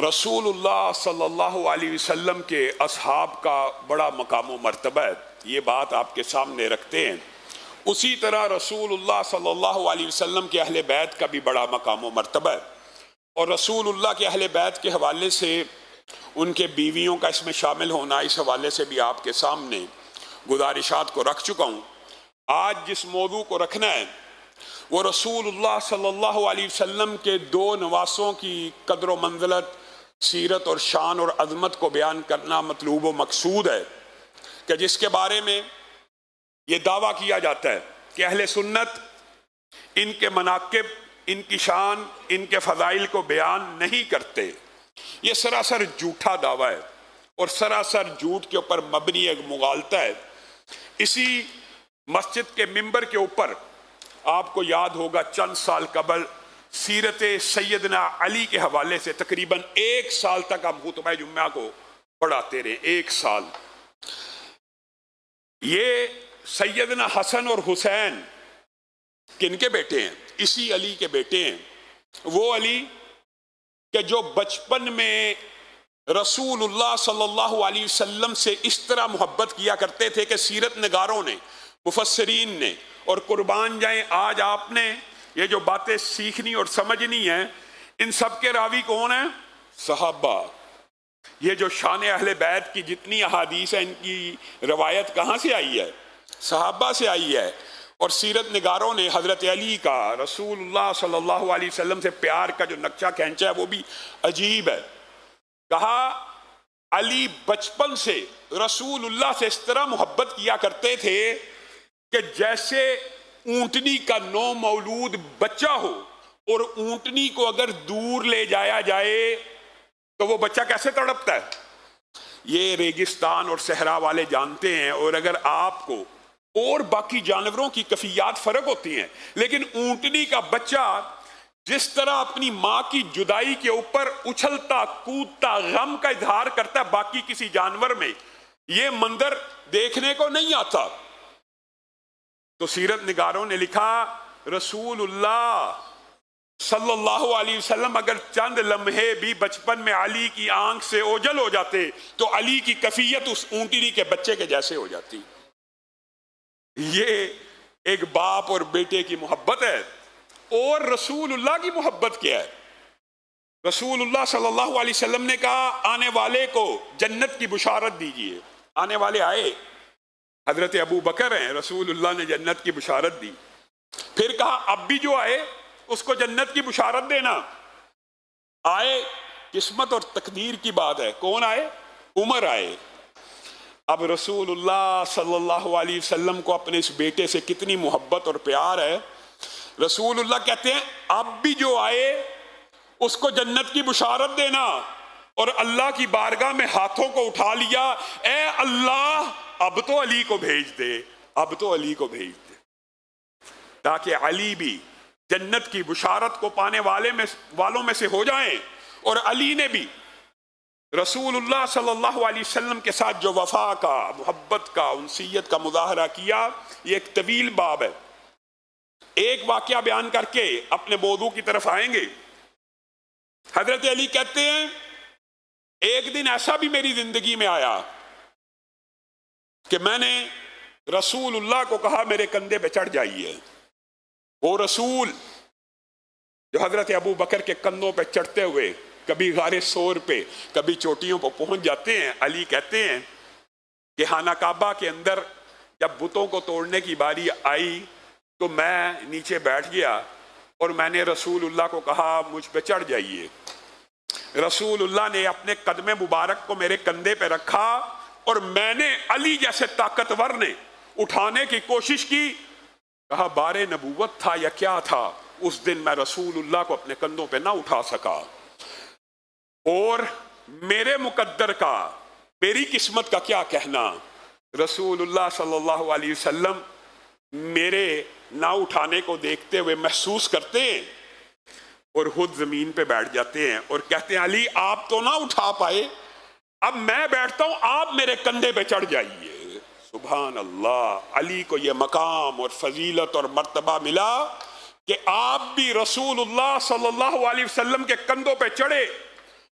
رسول اللہ صلی اللہ علیہ وسلم کے اصحاب کا بڑا مقام و مرتبہ ہے، یہ بات آپ کے سامنے رکھتے ہیں۔ اسی طرح رسول اللہ صلی اللہ علیہ وسلم کے اہل بیت کا بھی بڑا مقام و مرتبہ ہے، اور رسول اللہ کے اہل بیت کے حوالے سے ان کے بیویوں کا اس میں شامل ہونا، اس حوالے سے بھی آپ کے سامنے گزارشات کو رکھ چکا ہوں۔ آج جس موضوع کو رکھنا ہے وہ رسول اللہ صلی اللہ علیہ وسلم کے دو نواسوں کی قدر و منزلت، سیرت اور شان اور عظمت کو بیان کرنا مطلوب و مقصود ہے، کہ جس کے بارے میں یہ دعویٰ کیا جاتا ہے کہ اہل سنت ان کے مناقب، ان کی شان، ان کے فضائل کو بیان نہیں کرتے۔ یہ سراسر جھوٹا دعویٰ ہے اور سراسر جھوٹ کے اوپر مبنی ایک مغالطہ ہے۔ اسی مسجد کے ممبر کے اوپر آپ کو یاد ہوگا چند سال قبل سیرت سیدنا علی کے حوالے سے تقریباً 1 سال تک ہم خطبہ جمعہ کو پڑھاتے رہے، 1 سال۔ یہ سیدنا حسن اور حسین کن کے بیٹے ہیں؟ اسی علی کے بیٹے ہیں، وہ علی کہ جو بچپن میں رسول اللہ صلی اللہ علیہ وسلم سے اس طرح محبت کیا کرتے تھے کہ سیرت نگاروں نے، مفسرین نے، اور قربان جائیں آج آپ نے یہ جو باتیں سیکھنی اور سمجھنی ہیں، ان سب کے راوی کون ہیں؟ صحابہ۔ یہ جو شان اہل بیت کی جتنی احادیث ہیں، ان کی روایت کہاں سے آئی ہے؟ صحابہ سے آئی ہے۔ اور سیرت نگاروں نے حضرت علی کا، رسول اللہ صلی اللہ علیہ وسلم سے پیار کا جو نقشہ کھینچا ہے وہ بھی عجیب ہے۔ کہا علی بچپن سے رسول اللہ سے اس طرح محبت کیا کرتے تھے کہ جیسے اونٹنی کا نو مولود بچہ ہو، اور اونٹنی کو اگر دور لے جایا جائے تو وہ بچہ کیسے تڑپتا ہے۔ یہ ریگستان اور صحرا والے جانتے ہیں، اور اگر آپ کو اور باقی جانوروں کی کیفیات فرق ہوتی ہیں، لیکن اونٹنی کا بچہ جس طرح اپنی ماں کی جدائی کے اوپر اچھلتا کودتا غم کا اظہار کرتا ہے، باقی کسی جانور میں یہ منظر دیکھنے کو نہیں آتا۔ تو سیرت نگاروں نے لکھا رسول اللہ صلی اللہ علیہ وسلم اگر چند لمحے بھی بچپن میں علی کی آنکھ سے اوجھل ہو جاتے تو علی کی کیفیت اس اونٹنی کے بچے کے جیسے ہو جاتی۔ یہ ایک باپ اور بیٹے کی محبت ہے۔ اور رسول اللہ کی محبت کیا ہے؟ رسول اللہ صلی اللہ علیہ وسلم نے کہا آنے والے کو جنت کی بشارت دیجئے۔ آنے والے آئے، حضرت ابو بکر ہیں، رسول اللہ نے جنت کی بشارت دی۔ پھر کہا اب بھی جو آئے اس کو جنت کی بشارت دینا۔ آئے، قسمت اور تقدیر کی بات ہے، کون آئے؟ عمر آئے۔ اب رسول اللہ صلی اللہ علیہ وسلم کو اپنے اس بیٹے سے کتنی محبت اور پیار ہے، رسول اللہ کہتے ہیں اب بھی جو آئے اس کو جنت کی بشارت دینا۔ اور اللہ کی بارگاہ میں ہاتھوں کو اٹھا لیا، اے اللہ اب تو علی کو بھیج دے، اب تو علی کو بھیج دے، تاکہ علی بھی جنت کی بشارت کو پانے والوں میں سے ہو جائیں۔ اور علی نے بھی رسول اللہ صلی اللہ علیہ وسلم کے ساتھ جو وفا کا، محبت کا، انسیت کا مظاہرہ کیا، یہ ایک طویل باب ہے۔ ایک واقعہ بیان کر کے اپنے موضوع کی طرف آئیں گے۔ حضرت علی کہتے ہیں ایک دن ایسا بھی میری زندگی میں آیا کہ میں نے رسول اللہ کو کہا میرے کندھے پہ چڑھ جائیے۔ وہ رسول جو حضرت ابو بکر کے کندھوں پہ چڑھتے ہوئے کبھی غار ثور پہ، کبھی چوٹیوں پہ پہنچ جاتے ہیں۔ علی کہتے ہیں کہ خانہ کعبہ کے اندر جب بتوں کو توڑنے کی باری آئی تو میں نیچے بیٹھ گیا اور میں نے رسول اللہ کو کہا مجھ پہ چڑھ جائیے۔ رسول اللہ نے اپنے قدم مبارک کو میرے کندھے پہ رکھا اور میں نے علی جیسے طاقتور نے اٹھانے کی کوشش کی۔ کہا بار نبوت تھا یا کیا تھا، اس دن میں رسول اللہ کو اپنے کندھوں پہ نہ اٹھا سکا، اور میرے مقدر کا، میری قسمت کا کیا کہنا۔ رسول اللہ صلی اللہ علیہ وسلم میرے نہ اٹھانے کو دیکھتے ہوئے محسوس کرتے ہیں اور خود زمین پہ بیٹھ جاتے ہیں اور کہتے ہیں علی آپ تو نہ اٹھا پائے، اب میں بیٹھتا ہوں، آپ میرے کندھے پہ چڑھ جائیے۔ سبحان اللہ، علی کو یہ مقام اور فضیلت اور مرتبہ ملا کہ آپ بھی رسول اللہ صلی اللہ علیہ وسلم کے کندھوں پہ چڑھے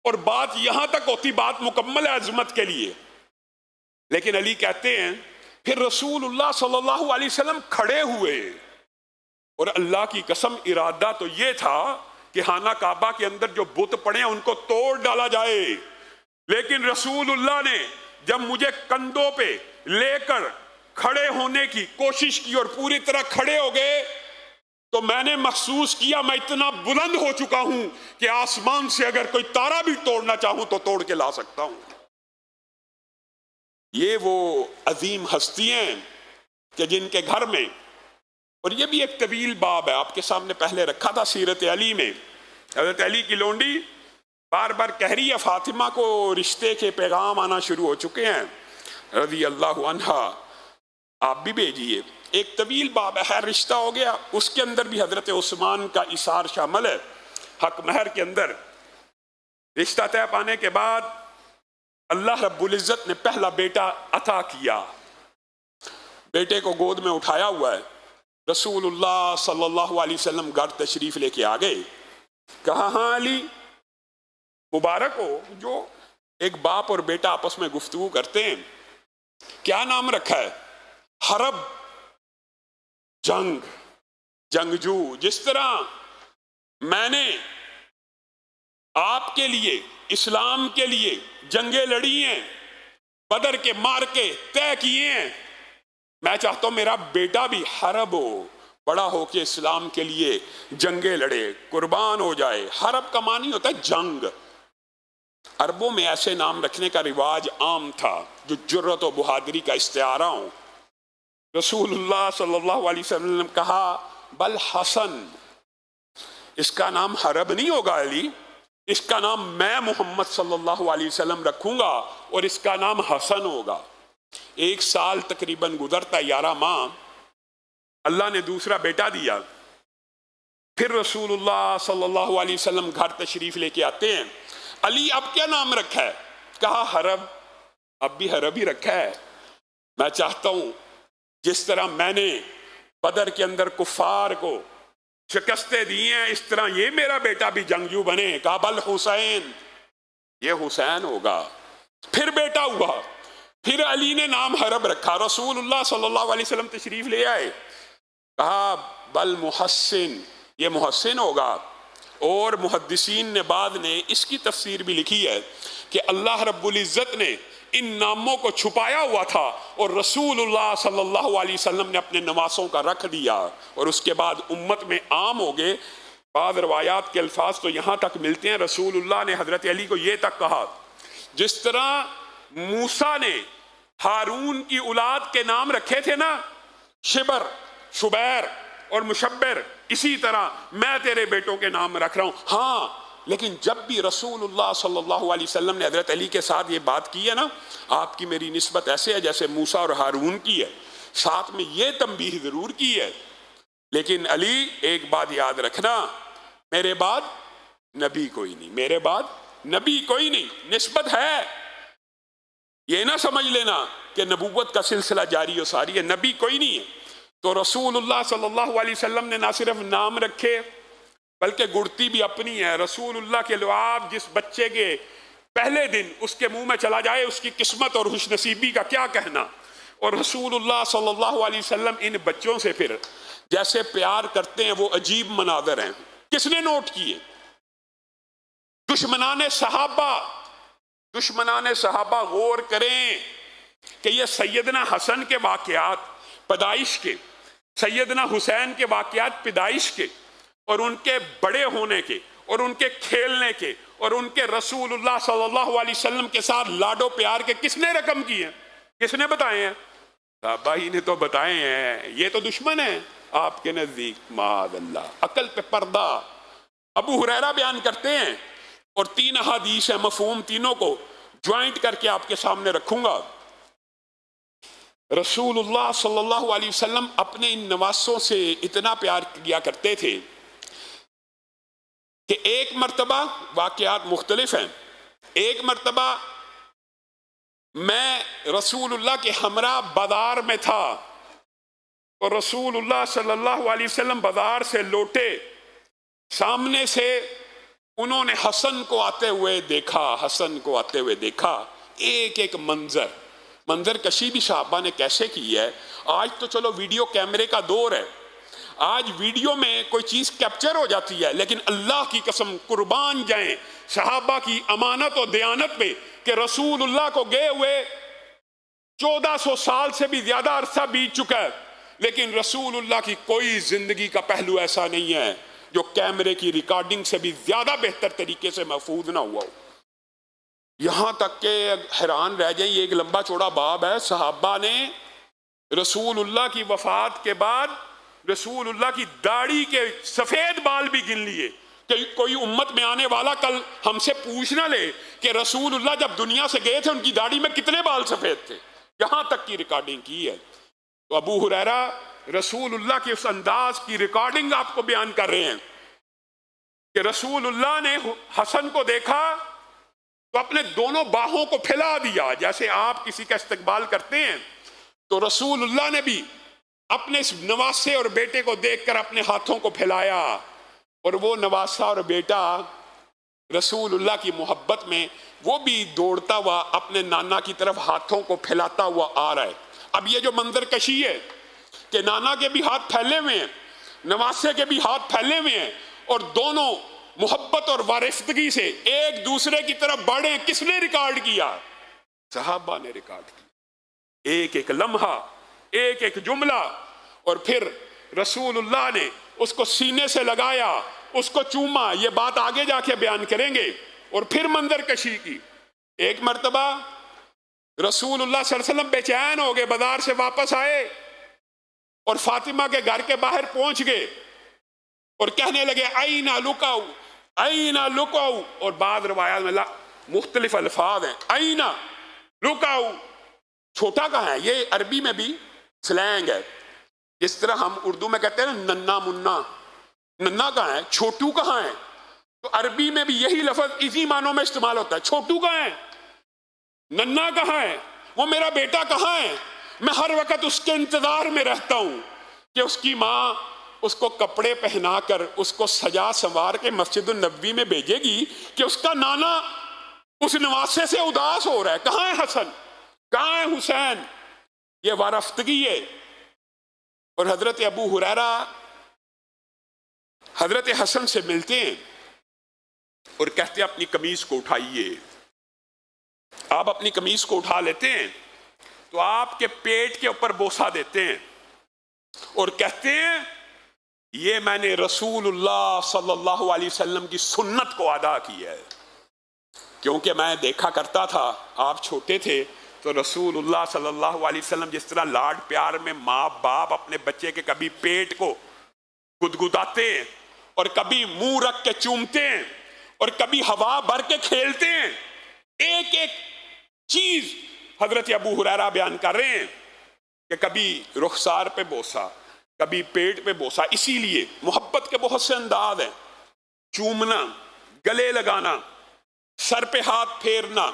اور بات یہاں تک ہوتی، بات مکمل ہے عظمت کے لیے، لیکن علی کہتے ہیں پھر رسول اللہ صلی اللہ علیہ وسلم کھڑے ہوئے، اور اللہ کی قسم ارادہ تو یہ تھا کہ خانہ کعبہ کے اندر جو بت پڑے ہیں ان کو توڑ ڈالا جائے، لیکن رسول اللہ نے جب مجھے کندھوں پہ لے کر کھڑے ہونے کی کوشش کی اور پوری طرح کھڑے ہو گئے، تو میں نے محسوس کیا میں اتنا بلند ہو چکا ہوں کہ آسمان سے اگر کوئی تارا بھی توڑنا چاہوں تو توڑ کے لا سکتا ہوں۔ یہ وہ عظیم ہستیاں ہیں کہ جن کے گھر میں، اور یہ بھی ایک طویل باب ہے، آپ کے سامنے پہلے رکھا تھا سیرت علی میں، حضرت علی کی لونڈی بار بار کہہ رہی ہے فاطمہ کو رشتے کے پیغام آنا شروع ہو چکے ہیں رضی اللہ عنہا، آپ بھی بھیجیے۔ ایک طویل باب ہے، خیر رشتہ ہو گیا، اس کے اندر بھی حضرت عثمان کا اثار شامل ہے۔ حق مہر کے اندر رشتہ طے پانے کے بعد اللہ رب العزت نے پہلا بیٹا عطا کیا، بیٹے کو گود میں اٹھایا ہوا ہے، رسول اللہ صلی اللہ علیہ وسلم گھر تشریف لے کے آ گئے، کہا ہاں علی مبارک ہو، جو ایک باپ اور بیٹا آپس میں گفتگو کرتے ہیں، کیا نام رکھا ہے؟ حرب، جنگ، جنگجو۔ جس طرح میں نے آپ کے لیے، اسلام کے لیے جنگیں لڑی ہیں، بدر کے مارکے طے کیے ہیں، میں چاہتا ہوں میرا بیٹا بھی حرب ہو، بڑا ہو کے اسلام کے لیے جنگیں لڑے، قربان ہو جائے۔ حرب کا معنی ہوتا ہے جنگ۔ عربوں میں ایسے نام رکھنے کا رواج عام تھا جو جرت و بہادری کا استعارہ ہوں۔ رسول اللہ صلی اللہ علیہ وسلم نے کہا بل حسن، اس کا نام حرب نہیں ہوگا علی، اس کا نام میں محمد صلی اللہ علیہ وسلم رکھوں گا اور اس کا نام حسن ہوگا۔ 1 سال تقریباً گزرتا، 11 ماہ، اللہ نے دوسرا بیٹا دیا۔ پھر رسول اللہ صلی اللہ علیہ وسلم گھر تشریف لے کے آتے ہیں، علی اب کیا نام رکھا ہے؟ کہا حرب، اب بھی حرب ہی رکھا ہے۔ میں چاہتا ہوں جس طرح میں نے بدر کے اندر کفار کو شکستیں دی ہیں، اس طرح یہ میرا بیٹا بھی جنگجو بنے۔ کہا بل حسین، یہ حسین ہوگا۔ پھر بیٹا ہوا، پھر علی نے نام حرب رکھا، رسول اللہ صلی اللہ علیہ وسلم تشریف لے آئے، کہا بل محسن، یہ محسن ہوگا۔ اور محدثین نے بعد نے اس کی تفسیر بھی لکھی ہے کہ اللہ رب العزت نے ان ناموں کو چھپایا ہوا تھا اور رسول اللہ صلی اللہ علیہ وسلم نے اپنے نواسوں کا رکھ دیا، اور اس کے بعد امت میں عام ہو گئے۔ بعض روایات کے الفاظ تو یہاں تک ملتے ہیں، رسول اللہ نے حضرت علی کو یہ تک کہا جس طرح موسیٰ نے ہارون کی اولاد کے نام رکھے تھے نا، شبر، شبیر اور مشبر، اسی طرح میں تیرے بیٹوں کے نام رکھ رہا ہوں۔ ہاں لیکن جب بھی رسول اللہ صلی اللہ علیہ وسلم نے حضرت علی کے ساتھ یہ بات کی ہے نا، آپ کی میری نسبت ایسے ہے جیسے موسیٰ اور ہارون کی ہے، ساتھ میں یہ تنبیہ ضرور کی ہے، لیکن علی ایک بات یاد رکھنا، میرے بعد نبی کوئی نہیں، میرے بعد نبی کوئی نہیں، نسبت ہے، یہ نہ سمجھ لینا کہ نبوت کا سلسلہ جاری و ساری ہے، نبی کوئی نہیں ہے۔ تو رسول اللہ صلی اللہ علیہ وسلم نے نہ صرف نام رکھے بلکہ گڑتی بھی اپنی ہے۔ رسول اللہ کے لعاب جس بچے کے پہلے دن اس کے منہ میں چلا جائے اس کی قسمت اور خوش نصیبی کا کیا کہنا، اور رسول اللہ صلی اللہ علیہ وسلم ان بچوں سے پھر جیسے پیار کرتے ہیں وہ عجیب مناظر ہیں۔ کس نے نوٹ کیے؟ دشمنان صحابہ غور کریں کہ یہ سیدنا حسن کے واقعات پیدائش کے، سیدنا حسین کے واقعات پیدائش کے، اور ان کے بڑے ہونے کے، اور ان کے کھیلنے کے، اور ان کے رسول اللہ صلی اللہ علیہ وسلم کے ساتھ لاڈو پیار کے کس نے رقم کی ہیں؟ کس نے بتائے ہیں؟ صحابہ ہی نے تو بتائے ہیں۔ یہ تو دشمن ہیں آپ کے نزدیک، معاذ اللہ، عقل پہ پردہ۔ ابو ہریرہ بیان کرتے ہیں، اور 3 احادیث ہیں، مفہوم تینوں کو جوائنٹ کر کے آپ کے سامنے رکھوں گا۔ رسول اللہ صلی اللہ علیہ وسلم اپنے ان نواسوں سے اتنا پیار کیا کرتے تھے کہ ایک مرتبہ، واقعات مختلف ہیں، ایک مرتبہ میں رسول اللہ کے ہمراہ بازار میں تھا، اور رسول اللہ صلی اللہ علیہ وسلم بازار سے لوٹے، سامنے سے انہوں نے حسن کو آتے ہوئے دیکھا، حسن کو آتے ہوئے دیکھا، ایک ایک منظر کشی بھی صحابہ نے کیسے کی ہے۔ آج تو چلو ویڈیو کیمرے کا دور ہے، آج ویڈیو میں کوئی چیز کیپچر ہو جاتی ہے، لیکن اللہ کی قسم قربان جائیں صحابہ کی امانت و دیانت پہ کہ رسول اللہ کو گئے ہوئے 1400 سال سے بھی زیادہ عرصہ بیت چکا ہے، لیکن رسول اللہ کی کوئی زندگی کا پہلو ایسا نہیں ہے جو کیمرے کی ریکارڈنگ سے بھی زیادہ بہتر طریقے سے محفوظ نہ ہوا ہو۔ یہاں تک کہ حیران رہ جائیں، یہ ایک لمبا چوڑا باب ہے، صحابہ نے رسول اللہ کی وفات کے بعد رسول اللہ کی داڑھی کے سفید بال بھی گن لیے کہ کوئی امت میں آنے والا کل ہم سے پوچھ نہ لے کہ رسول اللہ جب دنیا سے گئے تھے ان کی داڑھی میں کتنے بال سفید تھے، یہاں تک کی ریکارڈنگ کی ہے۔ تو ابو ہریرہ رسول اللہ کے اس انداز کی ریکارڈنگ آپ کو بیان کر رہے ہیں کہ رسول اللہ نے حسن کو دیکھا تو اپنے دونوں باہوں کو پھیلا دیا، جیسے آپ کسی کا استقبال کرتے ہیں، تو رسول اللہ نے بھی اپنے اس نواسے اور بیٹے کو دیکھ کر اپنے ہاتھوں کو پھیلایا، اور وہ نواسا اور بیٹا رسول اللہ کی محبت میں وہ بھی دوڑتا ہوا اپنے نانا کی طرف ہاتھوں کو پھیلاتا ہوا آ رہا ہے۔ اب یہ جو منظر کشی ہے کہ نانا کے بھی ہاتھ پھیلے ہوئے ہیں، نواسے کے بھی ہاتھ پھیلے ہوئے ہیں، اور دونوں محبت اور وارفتگی سے ایک دوسرے کی طرف بڑھے، کس نے ریکارڈ کیا؟ صحابہ نے ریکارڈ کیا، ایک ایک لمحہ، ایک ایک جملہ، اور پھر رسول اللہ نے اس کو سینے سے لگایا، اس کو چوما، یہ بات آگے جا کے بیان کریں گے۔ اور پھر منظر کشی کی، ایک مرتبہ رسول اللہ صلی اللہ علیہ وسلم بے چین ہو گئے، بازار سے واپس آئے اور فاطمہ کے گھر کے باہر پہنچ گئے اور کہنے لگے اینا لکاؤ، اینا لکاؤ، اور بعض روایات میں مختلف الفاظ ہیں، اینا لکاؤ، چھوٹا کہاں ہے؟ یہ عربی میں بھی سلینگ ہے، جس طرح ہم اردو میں کہتے ہیں ننا منا، ننا کہاں ہے، چھوٹو کہاں ہے، تو عربی میں بھی یہی لفظ اسی معنوں میں استعمال ہوتا ہے، چھوٹو کہاں ہے، ننا کہاں ہے، وہ میرا بیٹا کہاں ہے؟ میں ہر وقت اس کے انتظار میں رہتا ہوں کہ اس کی ماں اس کو کپڑے پہنا کر اس کو سجا سنوار کے مسجد النبوی میں بھیجے گی کہ اس کا نانا اس نواسے سے اداس ہو رہا ہے، کہاں ہے حسن، کہاں ہے حسین؟ یہ وارفتگی ہے۔ اور حضرت ابو ہریرہ حضرت حسن سے ملتے ہیں اور کہتے ہیں اپنی قمیص کو اٹھائیے۔ آپ اپنی قمیص کو اٹھا لیتے ہیں تو آپ کے پیٹ کے اوپر بوسہ دیتے ہیں اور کہتے ہیں یہ میں نے رسول اللہ صلی اللہ علیہ وسلم کی سنت کو ادا کیا ہے، کیونکہ میں دیکھا کرتا تھا آپ چھوٹے تھے تو رسول اللہ صلی اللہ علیہ وسلم جس طرح لاڈ پیار میں ماں باپ اپنے بچے کے کبھی پیٹ کو گدگداتے ہیں اور کبھی منہ رکھ کے چومتے ہیں اور کبھی ہوا بھر کے کھیلتے ہیں، ایک ایک چیز حضرت ابو ہریرہ بیان کر رہے ہیں کہ کبھی رخسار پہ بوسہ، کبھی پیٹ پہ بوسہ۔ اسی لیے محبت کے بہت سے انداز ہیں، چومنا، گلے لگانا، سر پہ ہاتھ پھیرنا،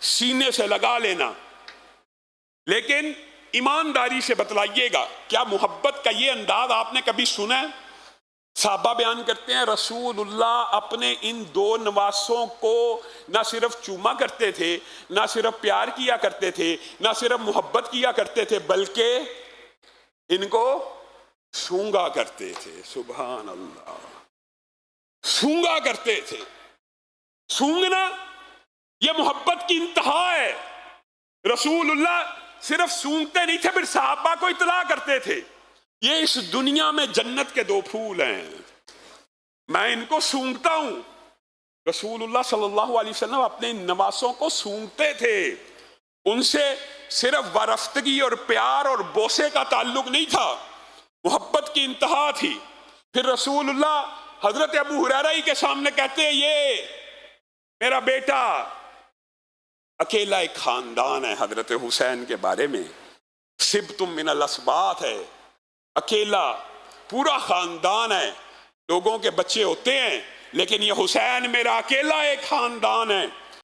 سینے سے لگا لینا، لیکن ایمانداری سے بتلائیے گا کیا محبت کا یہ انداز آپ نے کبھی سنا ہے؟ صحابہ بیان کرتے ہیں رسول اللہ اپنے ان دو نواسوں کو نہ صرف چوما کرتے تھے، نہ صرف پیار کیا کرتے تھے، نہ صرف محبت کیا کرتے تھے، بلکہ ان کو سونگا کرتے تھے۔ سبحان اللہ، سونگا کرتے تھے۔ سونگنا یہ محبت کی انتہا ہے۔ رسول اللہ صرف سونگتے نہیں تھے، پھر صحابہ کو اطلاع کرتے تھے یہ اس دنیا میں جنت کے دو پھول ہیں، میں ان کو سونگتا ہوں۔ رسول اللہ صلی اللہ علیہ وسلم اپنے نواسوں کو سونگتے تھے، ان سے صرف وارفتگی اور پیار اور بوسے کا تعلق نہیں تھا، محبت کی انتہا تھی۔ پھر رسول اللہ حضرت ابو ہریرہ ہی کے سامنے کہتے ہیں یہ میرا بیٹا، اکیلا ایک خاندان ہے حضرت حسین کے بارے میں، سبتم من الاسباط ہے، اکیلا پورا خاندان ہے، لوگوں کے بچے ہوتے ہیں لیکن یہ حسین میرا اکیلا ایک خاندان ہے۔